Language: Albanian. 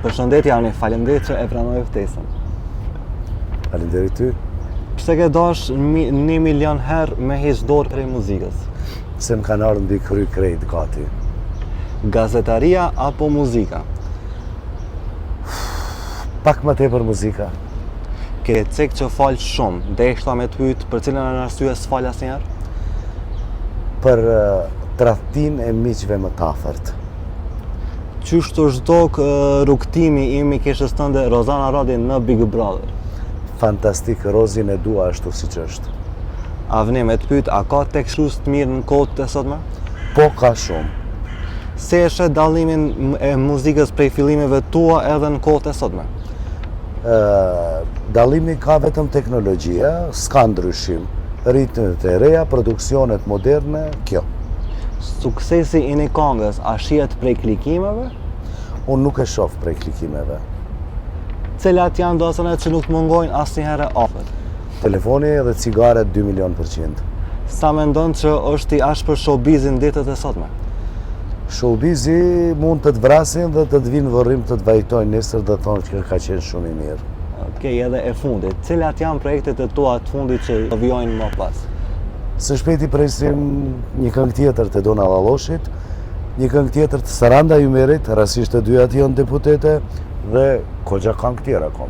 Përshëndetje Ani, faleminderit që e pranoj ftesën. Faleminderit ty. Pse ke dash 1 milion herë me heq dorë prej muzikës? Se më kanë ardhur mbi kry krejt gati. Gazetaria apo muzika? Pak më tepër muzika. Ke cek që fal shumë, deshta me të pyet për cilën arsye s'fal asnjëherë? Për tradhtin e miqve më të afërt. Qysh të zhdok rrugtimi i mikeshës tënde Rozana Radi në Big Brother? Fantastik, Rozin e dua ashtu siç është. Avni me të pyet, a ka tekstus të mirë në kohët e sotme? Po ka shumë. Se e shet dallimin e muzikës prej fillimeve tua edhe në kohët e sotme? Dallimi ka vetëm teknologjia, s'ka ndryshim. Ritmet e reja, produksionet moderne, kjo. Suksesi i një këngës a shihet prej klikimeve? Unë nuk e shoh prej klikimeve. Cilat janë dosënet që nuk të mungojnë asnjëherë afër? Telefoni dhe cigaret 2 milion%. Sa mendon që është i ashpër showbizin ditët e sotme? Showbizi mund të të vrasin dhe të të vinë vërrim të të vajtojnë nesër dhe thonë që ka qenë shumë i mirë. Okej, edhe e fundit. Cilat janë projektet e tua të fundit që do vijojnë më pas? Së shpejti presim një këngë tjetër të Dona Valloshit, një këngë tjetër të Saranda Jumerit, rasisht të dyja janë deputete dhe goxha këngë tjera kom.